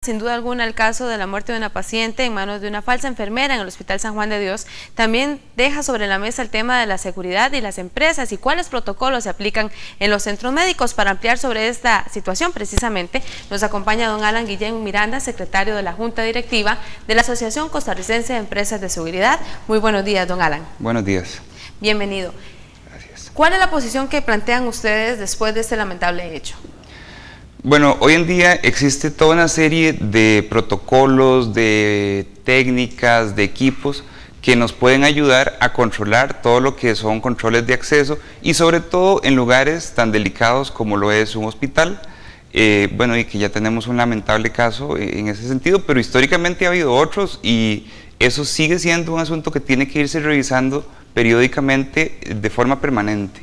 Sin duda alguna, el caso de la muerte de una paciente en manos de una falsa enfermera en el Hospital San Juan de Dios también deja sobre la mesa el tema de la seguridad y las empresas y cuáles protocolos se aplican en los centros médicos. Para ampliar sobre esta situación, precisamente, nos acompaña don Alan Guillén Miranda, secretario de la Junta Directiva de la Asociación Costarricense de Empresas de Seguridad. Muy buenos días, don Alan. Buenos días. Bienvenido. Gracias. ¿Cuál es la posición que plantean ustedes después de este lamentable hecho? Bueno, hoy en día existe toda una serie de protocolos, de técnicas, de equipos que nos pueden ayudar a controlar todo lo que son controles de acceso y sobre todo en lugares tan delicados como lo es un hospital. Bueno, y que ya tenemos un lamentable caso en ese sentido, pero históricamente ha habido otros y eso sigue siendo un asunto que tiene que irse revisando periódicamente de forma permanente.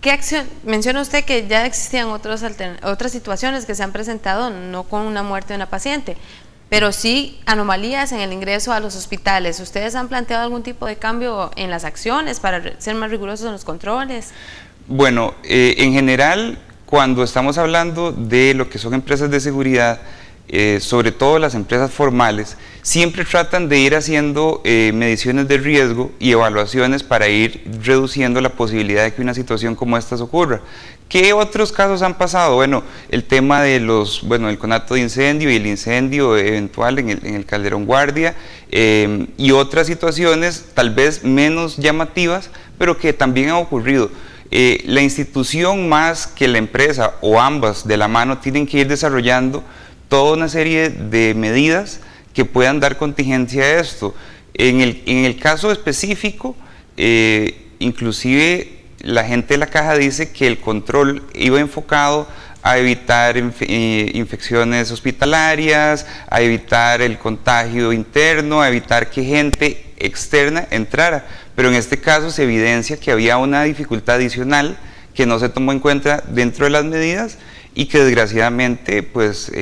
¿Qué acción? Menciona usted que ya existían otras situaciones que se han presentado, no con una muerte de una paciente, pero sí anomalías en el ingreso a los hospitales. ¿Ustedes han planteado algún tipo de cambio en las acciones para ser más rigurosos en los controles? Bueno, en general, cuando estamos hablando de lo que son empresas de seguridad, sobre todo las empresas formales, siempre tratan de ir haciendo mediciones de riesgo y evaluaciones para ir reduciendo la posibilidad de que una situación como esta ocurra. ¿Qué otros casos han pasado? Bueno, el tema de el conato de incendio y el incendio eventual en el Calderón Guardia y otras situaciones tal vez menos llamativas, pero que también han ocurrido. La institución más que la empresa o ambas de la mano tienen que ir desarrollando toda una serie de medidas que puedan dar contingencia a esto. En el caso específico, inclusive la gente de la caja dice que el control iba enfocado a evitar infecciones hospitalarias, a evitar el contagio interno, a evitar que gente externa entrara, pero en este caso se evidencia que había una dificultad adicional que no se tomó en cuenta dentro de las medidas y que desgraciadamente pues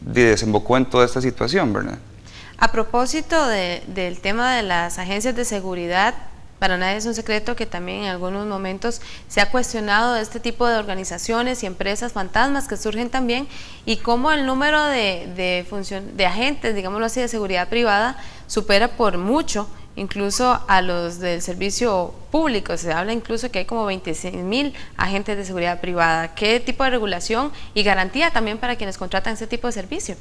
desembocó en toda esta situación, ¿verdad? A propósito del tema de las agencias de seguridad, para nadie es un secreto que también en algunos momentos se ha cuestionado este tipo de organizaciones y empresas fantasmas que surgen también y cómo el número de agentes, digámoslo así, de seguridad privada supera por mucho incluso a los del servicio público. Se habla incluso que hay como 26,000 agentes de seguridad privada. ¿Qué tipo de regulación y garantía también para quienes contratan este tipo de servicio?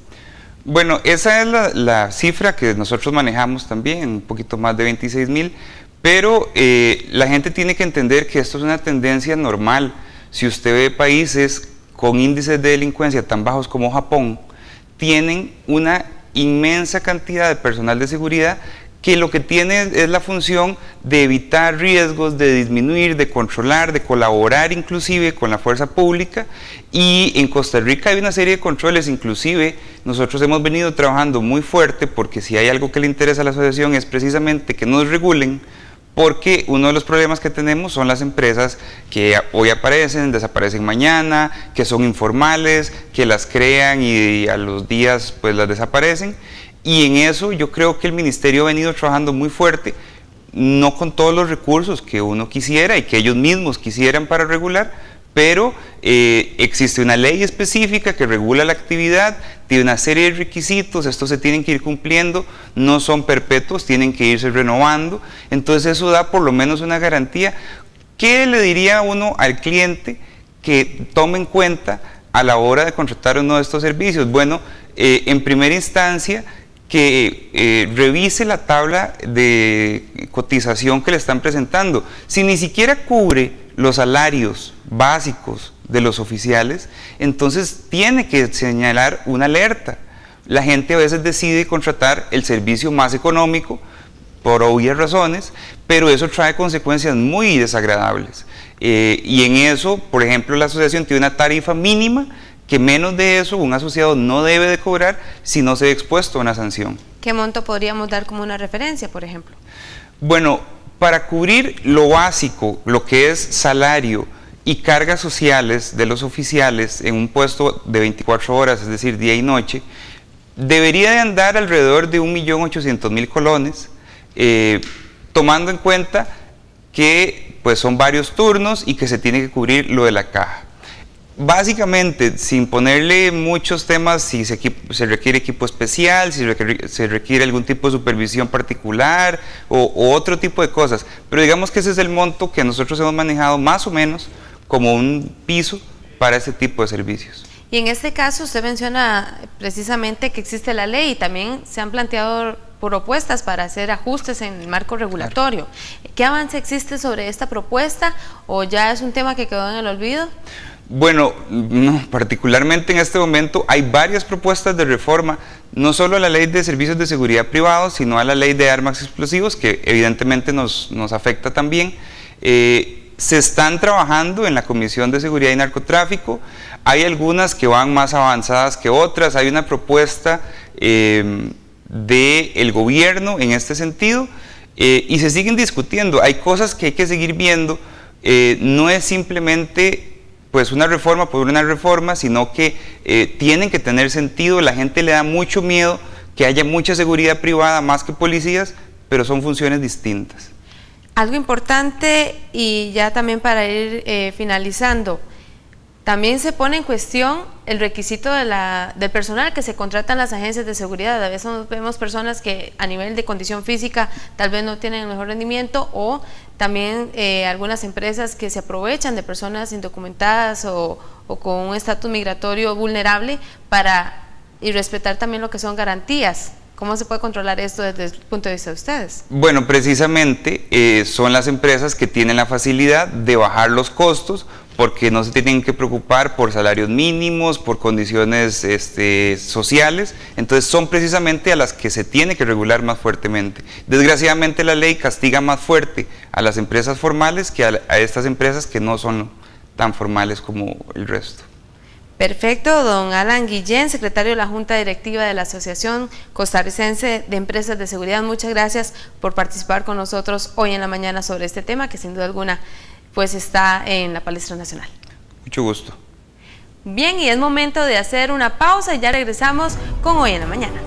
Bueno, esa es la cifra que nosotros manejamos también, un poquito más de 26,000, pero la gente tiene que entender que esto es una tendencia normal. Si usted ve países con índices de delincuencia tan bajos como Japón, tienen una inmensa cantidad de personal de seguridad que lo que tiene es la función de evitar riesgos, de disminuir, de controlar, de colaborar inclusive con la fuerza pública. Y en Costa Rica hay una serie de controles, inclusive nosotros hemos venido trabajando muy fuerte porque si hay algo que le interesa a la asociación es precisamente que nos regulen, porque uno de los problemas que tenemos son las empresas que hoy aparecen, desaparecen mañana, que son informales, que las crean y a los días pues las desaparecen. Y en eso yo creo que el Ministerio ha venido trabajando muy fuerte, no con todos los recursos que uno quisiera y que ellos mismos quisieran para regular, pero existe una ley específica que regula la actividad, tiene una serie de requisitos, estos se tienen que ir cumpliendo, no son perpetuos, tienen que irse renovando, entonces eso da por lo menos una garantía. ¿Qué le diría uno al cliente que tome en cuenta a la hora de contratar uno de estos servicios? Bueno, en primera instancia, que revise la tabla de cotización que le están presentando. Si ni siquiera cubre los salarios básicos de los oficiales, entonces tiene que señalar una alerta. La gente a veces decide contratar el servicio más económico por obvias razones, pero eso trae consecuencias muy desagradables. Y en eso, por ejemplo, la asociación tiene una tarifa mínima que menos de eso un asociado no debe de cobrar si no se ve expuesto a una sanción. ¿Qué monto podríamos dar como una referencia, por ejemplo? Bueno, para cubrir lo básico, lo que es salario y cargas sociales de los oficiales en un puesto de 24 horas, es decir, día y noche, debería de andar alrededor de 1.800.000 colones, tomando en cuenta que pues, son varios turnos y que se tiene que cubrir lo de la caja. Básicamente, sin ponerle muchos temas, si se requiere equipo especial, si se requiere algún tipo de supervisión particular o otro tipo de cosas. Pero digamos que ese es el monto que nosotros hemos manejado más o menos como un piso para este tipo de servicios. Y en este caso usted menciona precisamente que existe la ley y también se han planteado propuestas para hacer ajustes en el marco regulatorio. Claro. ¿Qué avance existe sobre esta propuesta o ya es un tema que quedó en el olvido? Bueno, no, particularmente en este momento hay varias propuestas de reforma, no solo a la ley de servicios de seguridad privados, sino a la ley de armas y explosivos, que evidentemente nos afecta también. Se están trabajando en la Comisión de Seguridad y Narcotráfico, hay algunas que van más avanzadas que otras, hay una propuesta del gobierno en este sentido, y se siguen discutiendo, hay cosas que hay que seguir viendo, no es simplemente pues una reforma por una reforma, sino que tienen que tener sentido. La gente le da mucho miedo que haya mucha seguridad privada más que policías, pero son funciones distintas. Algo importante, y ya también para ir finalizando, también se pone en cuestión el requisito del personal que se contrata en las agencias de seguridad. A veces vemos personas que a nivel de condición física tal vez no tienen el mejor rendimiento, o también algunas empresas que se aprovechan de personas indocumentadas o con un estatus migratorio vulnerable y respetar también lo que son garantías. ¿Cómo se puede controlar esto desde el punto de vista de ustedes? Bueno, precisamente son las empresas que tienen la facilidad de bajar los costos, porque no se tienen que preocupar por salarios mínimos, por condiciones sociales, entonces son precisamente a las que se tiene que regular más fuertemente. Desgraciadamente la ley castiga más fuerte a las empresas formales que a estas empresas que no son tan formales como el resto. Perfecto, don Alan Guillén, secretario de la Junta Directiva de la Asociación Costarricense de Empresas de Seguridad, muchas gracias por participar con nosotros hoy en la mañana sobre este tema que sin duda alguna pues está en la palestra nacional. Mucho gusto. Bien, y es momento de hacer una pausa y ya regresamos con Hoy en la Mañana.